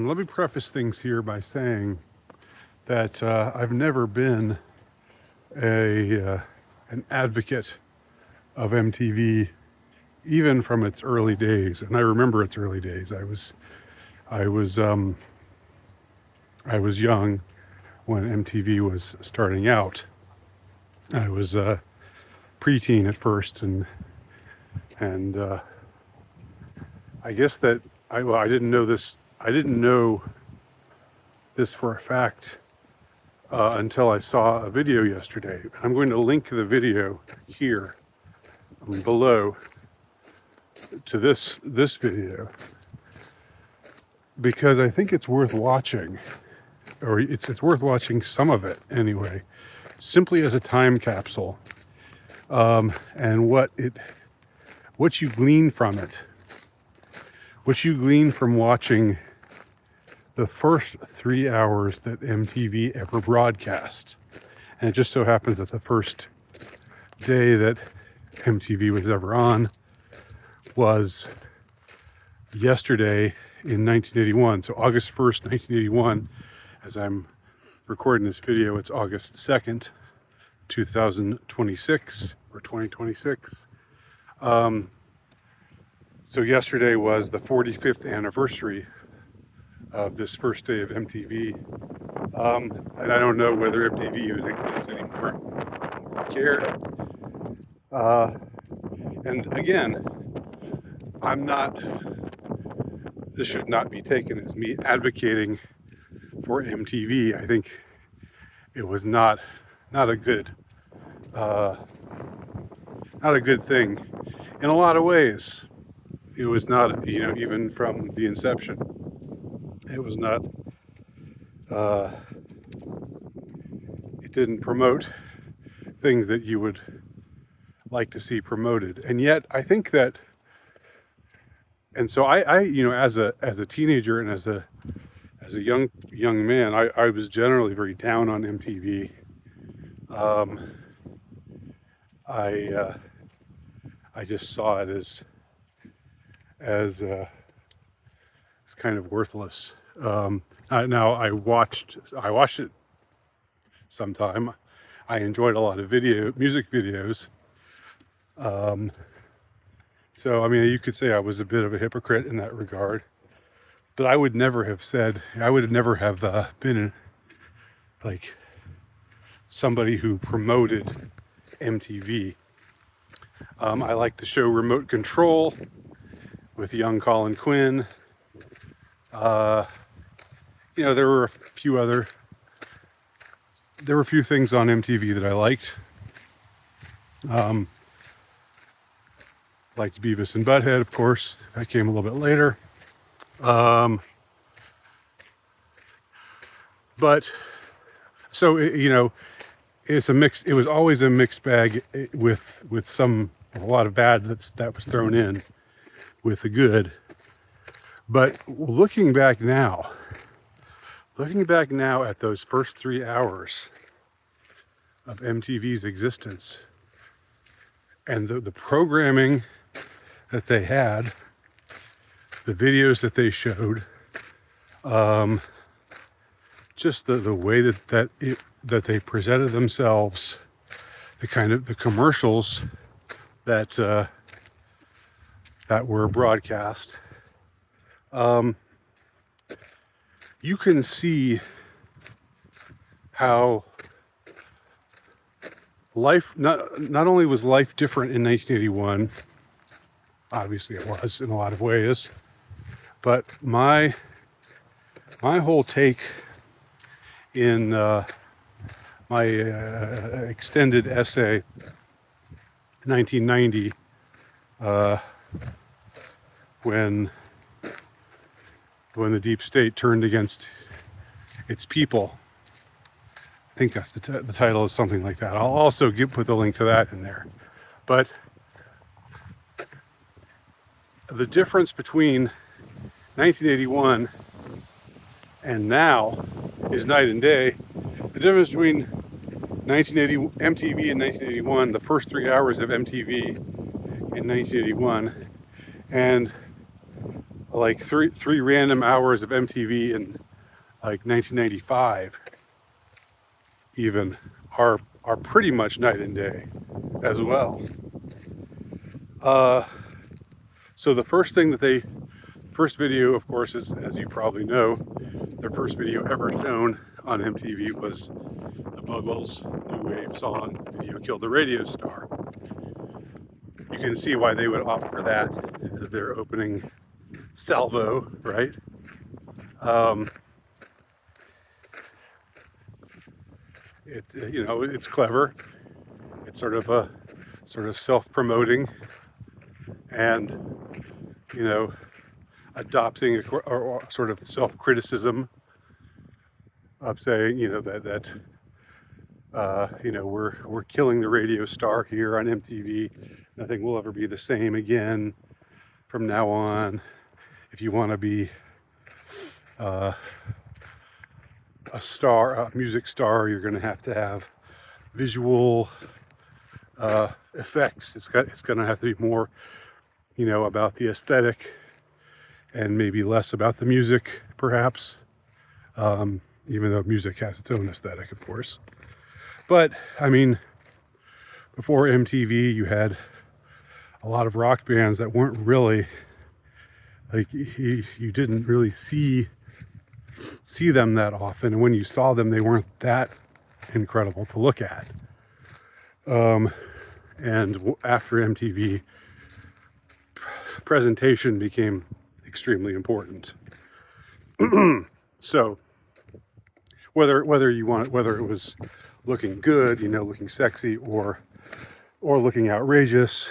Let me preface things here by saying that I've never been an advocate of MTV, even from its early days. And I remember its early days. I was young when MTV was starting out. I was preteen at first, and I guess that I didn't know this. I didn't know this for a fact until I saw a video yesterday. I'm going to link the video here, below, to this video, because I think it's worth watching, or it's worth watching some of it anyway, simply as a time capsule, and what you glean from it, what you glean from watching the first 3 hours that MTV ever broadcast. And it just so happens that the first day that MTV was ever on was yesterday in 1981. So August 1st, 1981, as I'm recording this video, it's August 2nd, 2026 or 2026. So yesterday was the 45th anniversary of this first day of MTV. And I don't know whether MTV even exists anymore. I don't care. And again, this should not be taken as me advocating for MTV. I think it was not a good thing in a lot of ways. It was not, even from the inception, it was not, it didn't promote things that you would like to see promoted. And yet I think that, and so I as a teenager and as a young man, I was generally very down on MTV. I just saw it as kind of worthless. Now I watched it sometime. I enjoyed a lot of music videos. So you could say I was a bit of a hypocrite in that regard, but I would never have been like somebody who promoted MTV. I like the show Remote Control with young Colin Quinn. There were a few things on MTV that I liked. Liked Beavis and Butthead, of course. That came a little bit later. But so it's a mix. It was always a mixed bag with a lot of bad that was thrown in with the good. But looking back now at those first 3 hours of MTV's existence and the programming that they had, the videos that they showed, just the way that they presented themselves, the commercials that were broadcast, you can see how life, not only was life different in 1981, obviously it was in a lot of ways, but my whole take in my extended essay, 1990, when the deep state turned against its people. I think that's the title is something like that. I'll also put the link to that in there. But the difference between 1981 and now is night and day. The difference between MTV in 1981, the first 3 hours of MTV in 1981, and like three random hours of MTV in like 1995 even are pretty much night and day as well. So the first video, of course, is, as you probably know, their first video ever shown on MTV was the Buggles' new wave song, "Video Killed the Radio Star." You can see why they would opt for that as their opening salvo, right? It's clever. It's sort of self-promoting, and adopting or sort of self-criticism of saying, that we're killing the radio star here on MTV. Nothing will ever be the same again from now on. If you want to be a star, a music star, you're going to have visual effects. It's going to have to be more, about the aesthetic and maybe less about the music, perhaps. Even though music has its own aesthetic, of course. But I mean, before MTV, you had a lot of rock bands that weren't really like you didn't really see them that often, and when you saw them, they weren't that incredible to look at. And after MTV, presentation became extremely important. So whether it was looking good, looking sexy, or looking outrageous,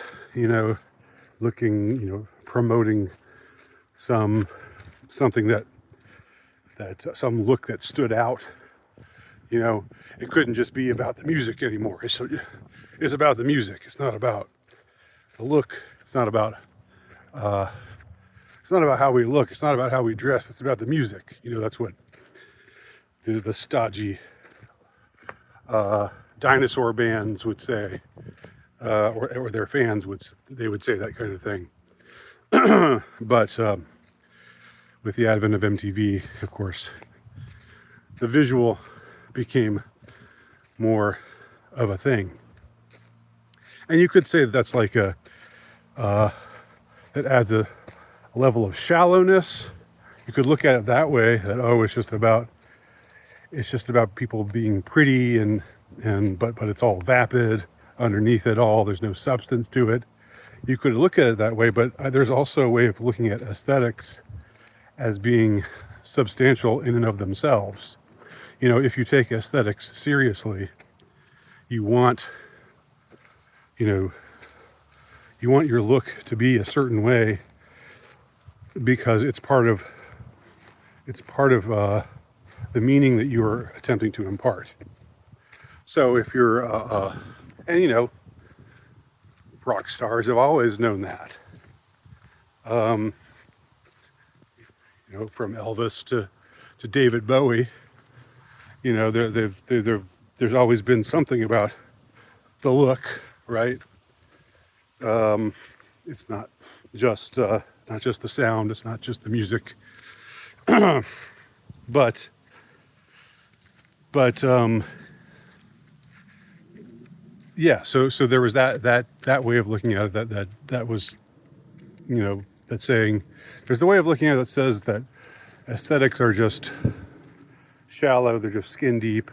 looking, promoting something that some look that stood out, it couldn't just be about the music anymore. It's about the music. It's not about the look. It's not about how we look. It's not about how we dress. It's about the music. That's what the stodgy dinosaur bands would say, or their fans would say that kind of thing. But with the advent of MTV, of course, the visual became more of a thing. And you could say that that's like that adds a level of shallowness. You could look at it that way, that it's just about people being pretty but it's all vapid underneath it all. There's no substance to it. You could look at it that way, but there's also a way of looking at aesthetics as being substantial in and of themselves. If you take aesthetics seriously, you want your look to be a certain way because it's part of the meaning that you're attempting to impart. So if you're rock stars have always known that. From Elvis to David Bowie, there's always been something about the look, right? It's not just the sound. It's not just the music, but yeah. So there was that way of looking at it. That was, that's saying there's the way of looking at it that says that aesthetics are just shallow. They're just skin deep.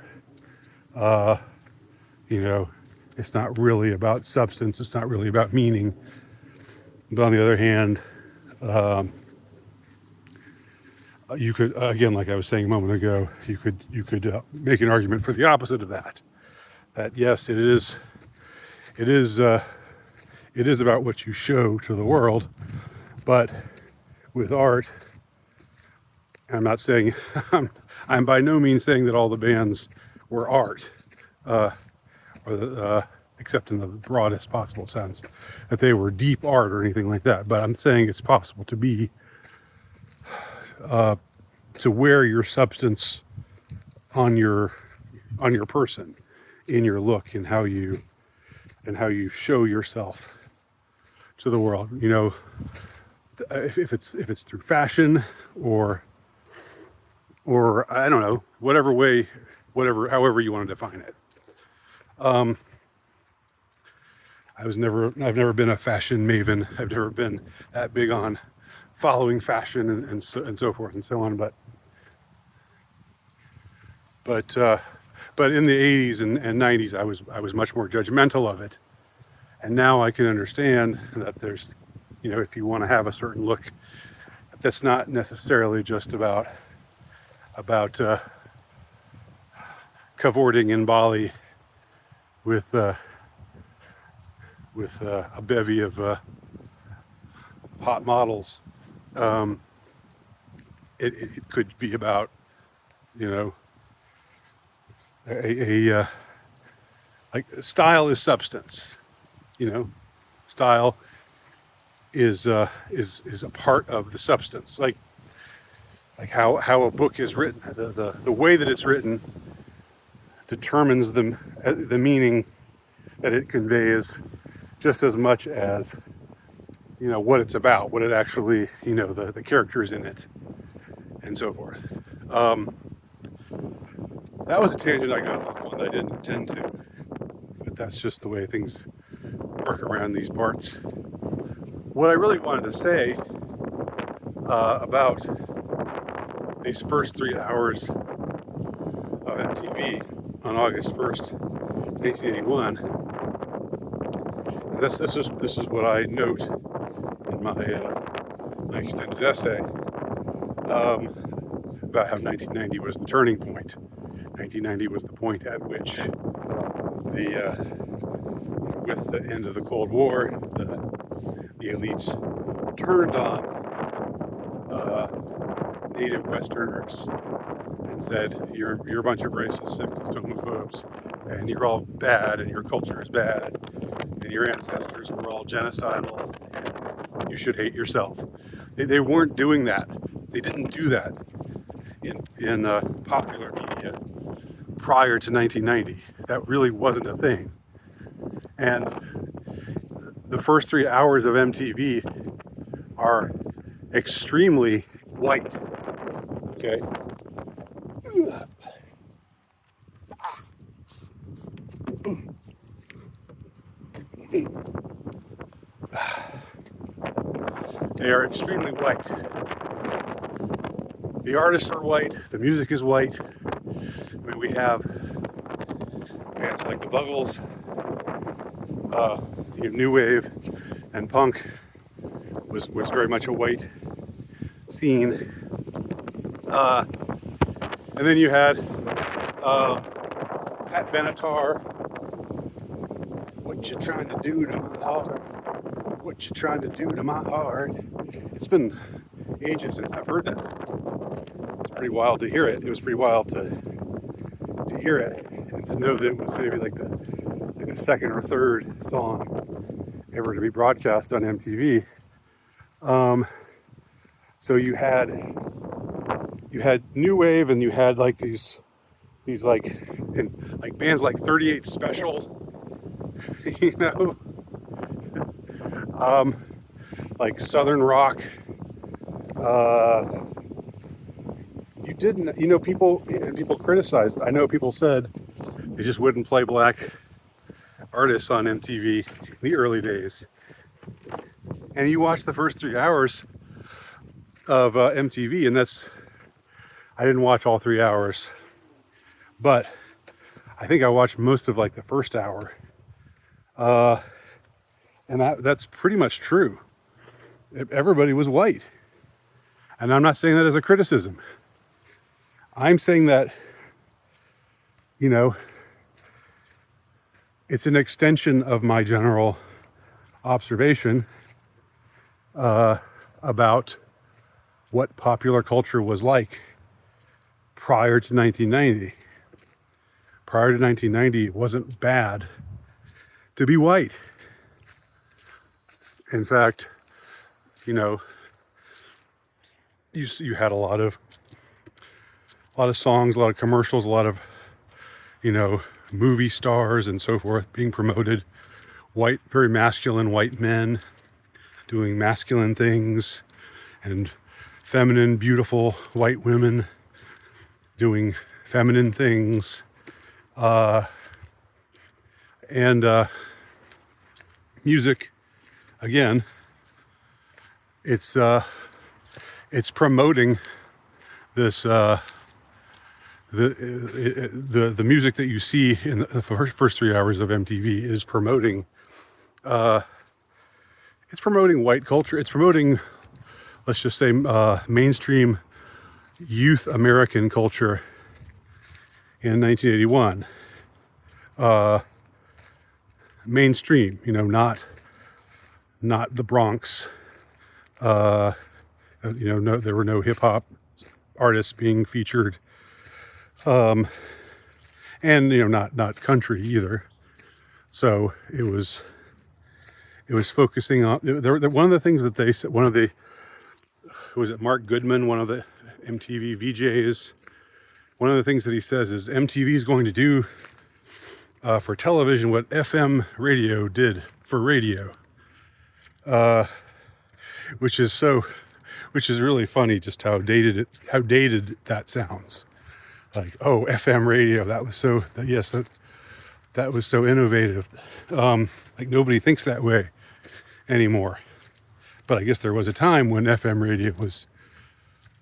It's not really about substance. It's not really about meaning. But on the other hand, you could, again, like I was saying a moment ago, you could make an argument for the opposite of that. That yes, it is about what you show to the world, but with art, I'm not saying I'm by no means saying that all the bands were art, except in the broadest possible sense, that they were deep art or anything like that. But I'm saying it's possible to be to wear your substance on your person, in your look, and how you show yourself to the world. if it's through fashion or I don't know, whatever way, however you want to define it. I've never been a fashion maven. I've never been that big on following fashion and so forth and so on. But in the 80s and 90s, I was much more judgmental of it. And now I can understand that there's, if you want to have a certain look, that's not necessarily just about cavorting in Bali with a bevy of hot models. It could be about, like style is substance. Style is a part of the substance. Like how a book is written, the way that it's written determines the meaning that it conveys, just as much as what it's about, what it actually, the characters in it, and so forth. That was a tangent I got off on. I didn't intend to, but that's just the way things work around these parts. What I really wanted to say about these first 3 hours of MTV on August 1st, 1981, and this is what I note in my extended essay about how 1990 was the turning point. 1990 was the point at which with the end of the Cold War, the elites turned on native Westerners and said, "You're a bunch of racist, sexist, homophobes, and you're all bad, and your culture is bad, and your ancestors were all genocidal, and you should hate yourself." They weren't doing that. They didn't do that in popular media prior to 1990. That really wasn't a thing. And the first 3 hours of MTV are extremely white. Okay. They are extremely white. The artists are white, the music is white. I mean, we have bands like the Buggles, new wave and punk was very much a white scene. And then you had Pat Benatar, "What you trying to do to my heart? What you trying to do to my heart?" It's been ages since I've heard that. It's pretty wild to hear it. It was pretty wild to hear it and to know that it was maybe like the second or third song ever to be broadcast on MTV. So you had new wave, and you had like these like bands like 38 Special, like Southern rock. You didn't, people criticized. I know people said they just wouldn't play black artists on MTV in the early days. And you watch the first 3 hours of MTV, and I didn't watch all 3 hours, but I think I watched most of like the first hour. And that's pretty much true. Everybody was white. And I'm not saying that as a criticism. I'm saying that, it's an extension of my general observation about what popular culture was like prior to 1990. Prior to 1990, it wasn't bad to be white. In fact, you had a lot of songs, a lot of commercials, a lot of movie stars and so forth being promoted. Very masculine white men doing masculine things. and feminine, beautiful white women doing feminine things, and music. Again, it's promoting this the music that you see in the first 3 hours of MTV is promoting white culture. It's promoting, let's just say, mainstream youth American culture in 1981. Mainstream, not the Bronx. No, there were no hip hop artists being featured, and not country either. So it was focusing on one of the things that they said. Was it Mark Goodman, one of the MTV VJs? One of the things that he says is MTV is going to do for television what FM radio did for radio, which is really funny, just how dated that sounds. Like, oh, FM radio, that was so innovative. Like, nobody thinks that way anymore. But I guess there was a time when FM radio was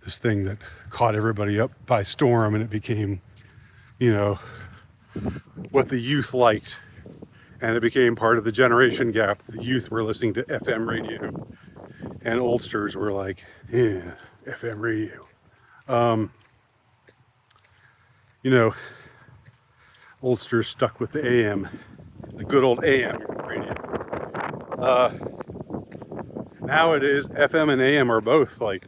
this thing that caught everybody up by storm, and it became, what the youth liked. And it became part of the generation gap. The youth were listening to FM radio, and oldsters were like, yeah, FM radio. Oldsters stuck with the AM, the good old AM radio. Nowadays, FM and AM are both like,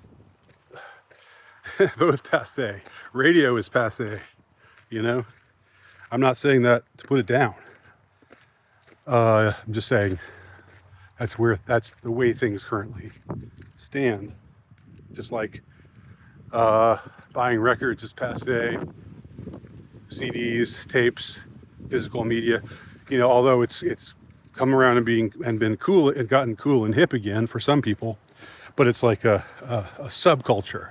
both passe. Radio is passe, I'm not saying that to put it down. I'm just saying that's the way things currently stand. Just like buying records is passe, CDs, tapes, physical media, although it's come around and been cool and gotten cool and hip again for some people, but it's like a subculture.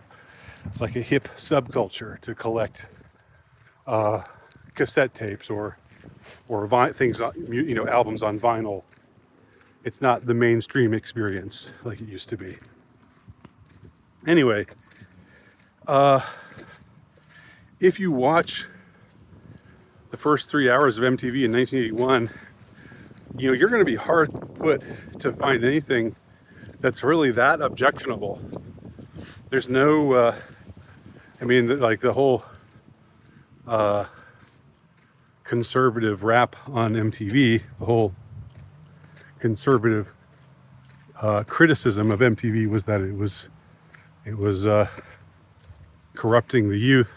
It's like a hip subculture to collect cassette tapes or things, albums on vinyl. It's not the mainstream experience like it used to be. Anyway, if you watch the first 3 hours of MTV in 1981, you're going to be hard put to find anything that's really that objectionable. There's no, like the whole conservative rap on MTV, the whole conservative criticism of MTV was that it was corrupting the youth,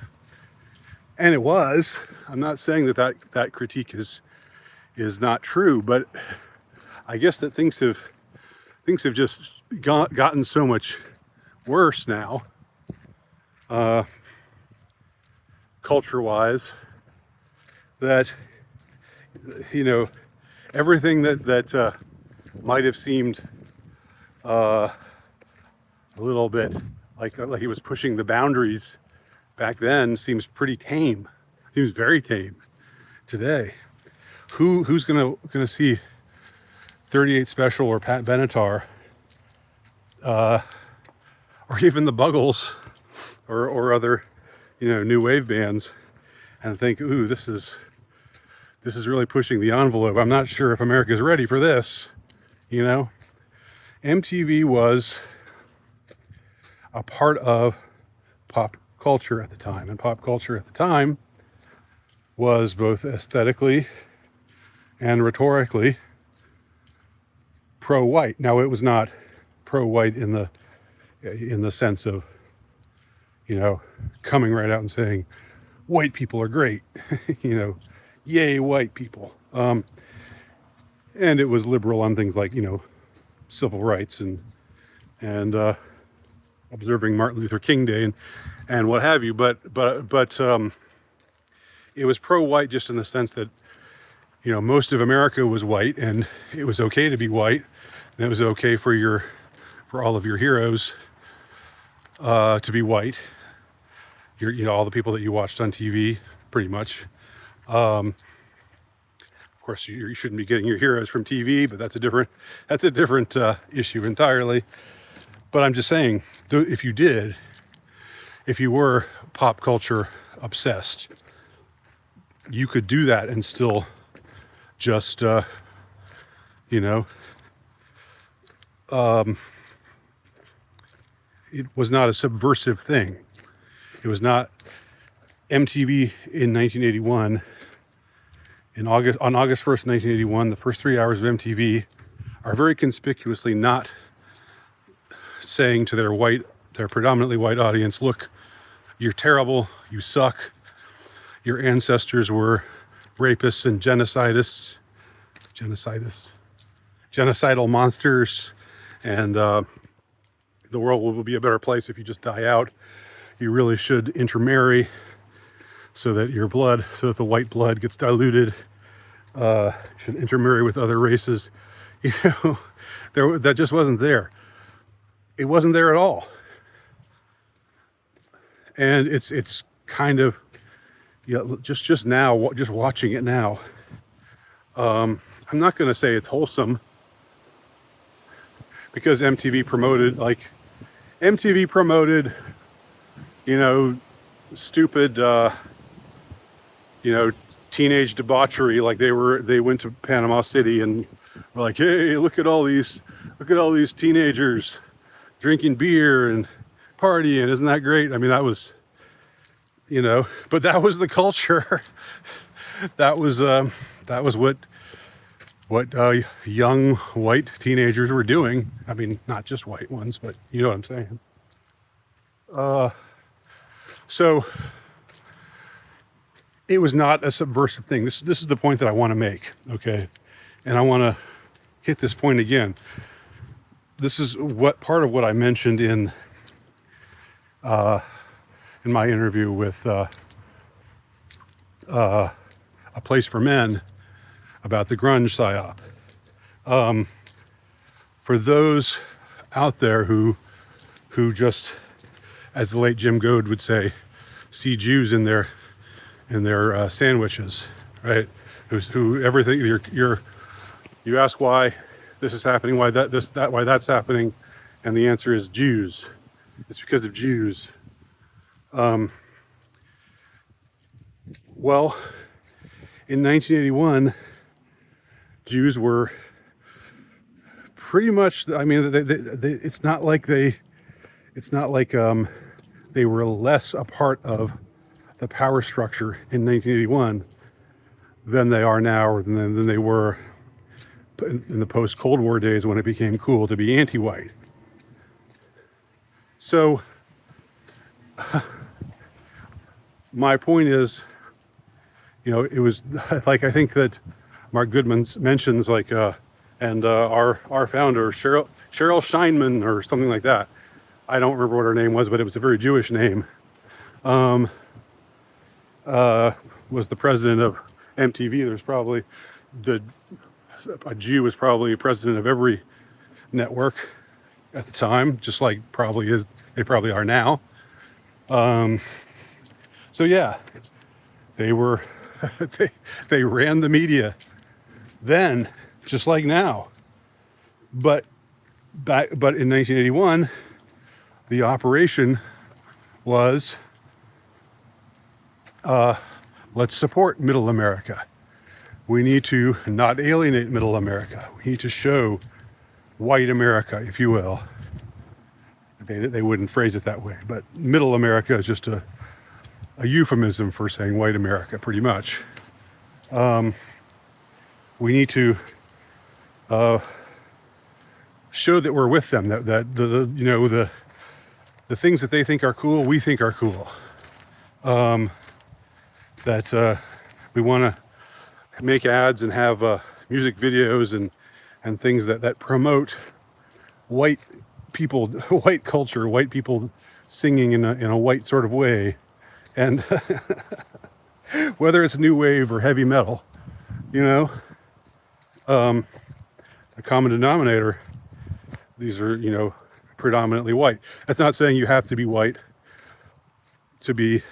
and it was. I'm not saying that critique is not true, but I guess that things have just gotten so much worse now, culture-wise, that everything that might have seemed a little bit like he was pushing the boundaries back then seems pretty tame. Seems very tame today. Who's gonna see 38 Special or Pat Benatar, or even the Buggles, or other new wave bands, and think, ooh, this is really pushing the envelope. I'm not sure if America's ready for this. MTV was a part of pop culture at the time, and pop culture at the time was both aesthetically and rhetorically pro-white. Now, it was not pro-white in the sense of coming right out and saying white people are great, yay white people, and it was liberal on things like civil rights and observing Martin Luther King Day and what have you, but it was pro-white just in the sense that most of America was white, and it was okay to be white, and it was okay for all of your heroes to be white. All the people that you watched on TV, pretty much. Of course, you shouldn't be getting your heroes from TV, but that's a different issue entirely. But I'm just saying, if you were pop culture obsessed, you could do that and still just, it was not a subversive thing. It was not MTV in 1981. On August 1st, 1981, the first 3 hours of MTV are very conspicuously not saying to their predominantly white audience, look, you're terrible, you suck, your ancestors were rapists and genocidal monsters, and the world will be a better place if you just die out. You really should intermarry so that the white blood gets diluted. Should intermarry with other races. That just wasn't there. It wasn't there at all. And it's kind of, just now, just watching it now. I'm not going to say it's wholesome, because MTV promoted, stupid, teenage debauchery. Like they went to Panama City and were like, hey, look at all these teenagers drinking beer and partying. Isn't that great? I mean, that was, but that was the culture. that was what young white teenagers were doing. I mean, not just white ones, but you know what I'm saying. So it was not a subversive thing. This is the point that I want to make, okay? And I want to hit this point again. This is part of what I mentioned in my interview with A Place for Men about the grunge psyop. For those out there who just, as the late Jim Goad would say, see Jews in their sandwiches, right? Who everything you ask why this is happening, why that's happening, and the answer is Jews. It's because of Jews. Well, in 1981, Jews were pretty much. I mean, it's not like they were less a part of the power structure in 1981 than they are now, or than they were in the post-Cold War days when it became cool to be anti-white. So my point is, it was like, I think that Mark Goodman mentions, like, and our founder, Cheryl Scheinman or something like that. I don't remember what her name was, but it was a very Jewish name. Was the president of MTV. There's probably a Jew was probably president of every network at the time, just like they probably are now. So yeah, they were they ran the media then, just like now. But in 1981, the operation was, let's support Middle America. We need to not alienate Middle America. We need to show white America, if you will. They wouldn't phrase it that way, but Middle America is just a euphemism for saying white America, pretty much. We need to show that we're with them. That the things that they think are cool, we think are cool. That we want to make ads and have music videos and things that promote white people, white culture, white people singing in a white sort of way, and whether it's new wave or heavy metal, the common denominator. These are predominantly white. That's not saying you have to be white to be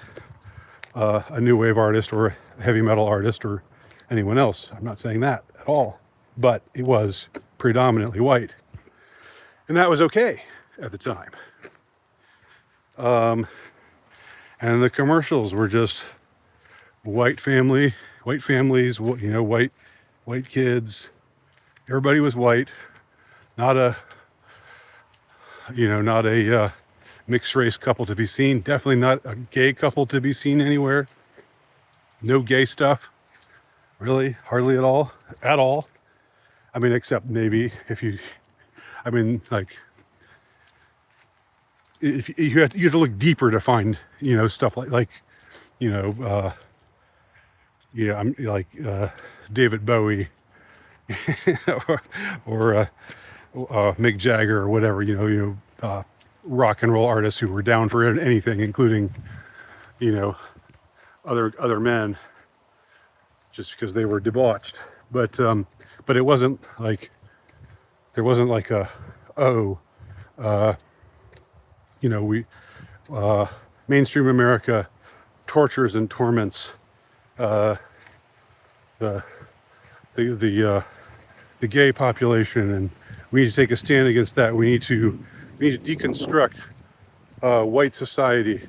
a new wave artist or a heavy metal artist or anyone else. I'm not saying that at all, but it was predominantly white, and that was okay at the time. And the commercials were just white families, white kids. Everybody was white, not a mixed race couple to be seen. Definitely not a gay couple to be seen anywhere. No gay stuff, really, hardly at all. I mean, except maybe if you have to look deeper to find, stuff I'm like David Bowie or Mick Jagger or whatever, rock and roll artists who were down for anything, including, other men, just because they were debauched. But it wasn't like, there wasn't like mainstream America tortures and torments the gay population, and we need to take a stand against that. We need to deconstruct white society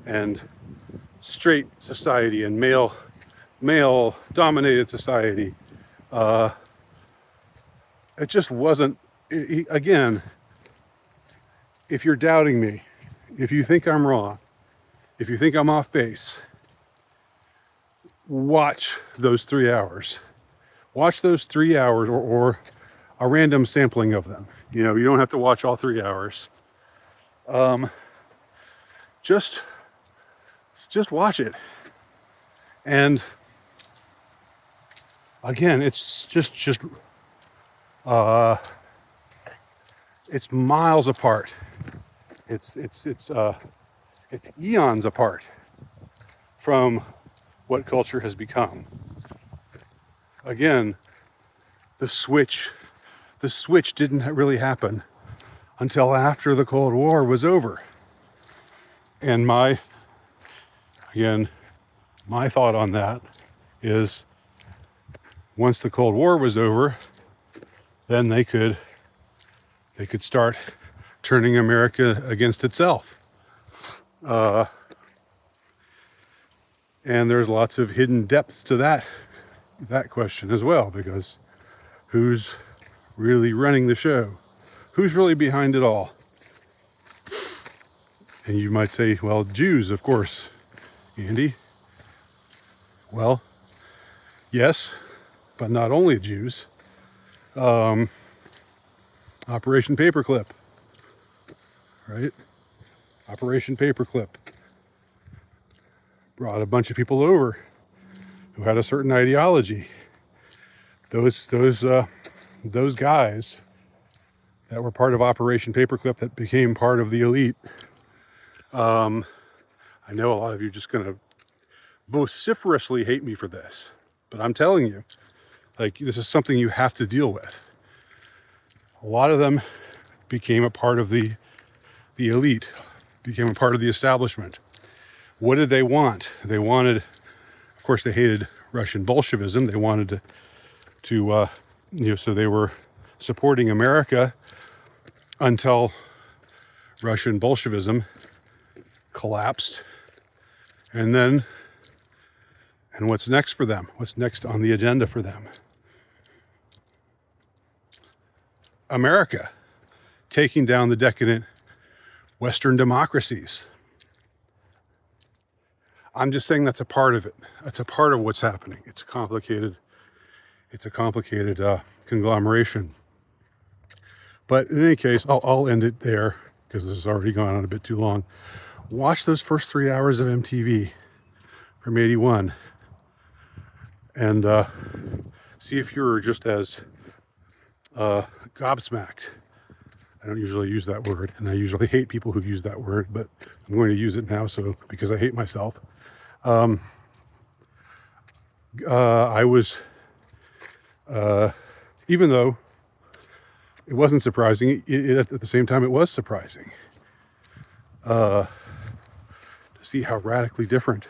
and straight society and male dominated society. It just wasn't. Again, if you're doubting me, if you think I'm wrong, if you think I'm off base, watch those 3 hours. Watch those 3 hours or a random sampling of them. You don't have to watch all 3 hours. Just watch it. And again, it's it's miles apart. It's eons apart from what culture has become. Again, the switch didn't really happen until after the Cold War was over. And my thought on that is, once the Cold War was over, then they could start turning America against itself. And there's lots of hidden depths to that question as well, because who's really running the show? Who's really behind it all? And you might say, well, Jews, of course, Andy. Well, yes, but not only Jews. Operation Paperclip, right? Operation Paperclip brought a bunch of people over who had a certain ideology. Those guys that were part of Operation Paperclip that became part of the elite. I know a lot of you are just going to vociferously hate me for this, but I'm telling you, this is something you have to deal with. A lot of them became a part of the elite, became a part of the establishment. What did they want? They wanted, of course, they hated Russian Bolshevism. They wanted to so they were supporting America until Russian Bolshevism collapsed. And what's next for them? What's next on the agenda for them? America taking down the decadent Western democracies. I'm just saying that's a part of it. That's a part of what's happening. It's complicated. It's a complicated conglomeration. But in any case, I'll end it there because this has already gone on a bit too long. Watch those first 3 hours of MTV from '81 and see if you're just as gobsmacked. I don't usually use that word, and I usually hate people who use that word, but I'm going to use it now, because I hate myself. I was, even though it wasn't surprising. At the same time, it was surprising to see how radically different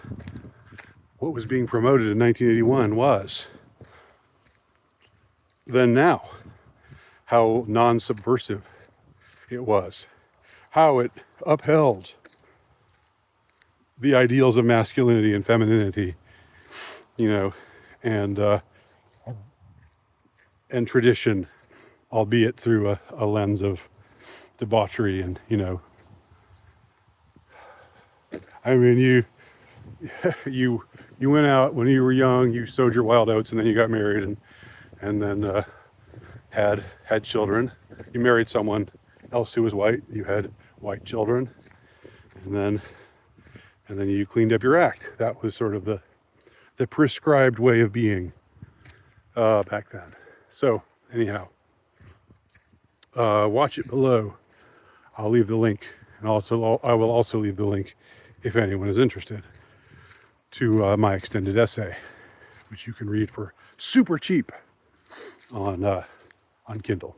what was being promoted in 1981 was than now. How non-subversive it was. How it upheld the ideals of masculinity and femininity, you know, and tradition, albeit through a lens of debauchery and, you know, I mean, you went out when you were young, you sowed your wild oats, and then you got married, and then had children. You married someone else who was white. You had white children, and then you cleaned up your act. That was sort of the prescribed way of being back then. So anyhow, watch it below. I'll leave the link, and I will also leave the link if anyone is interested to my extended essay, which you can read for super cheap on Kindle.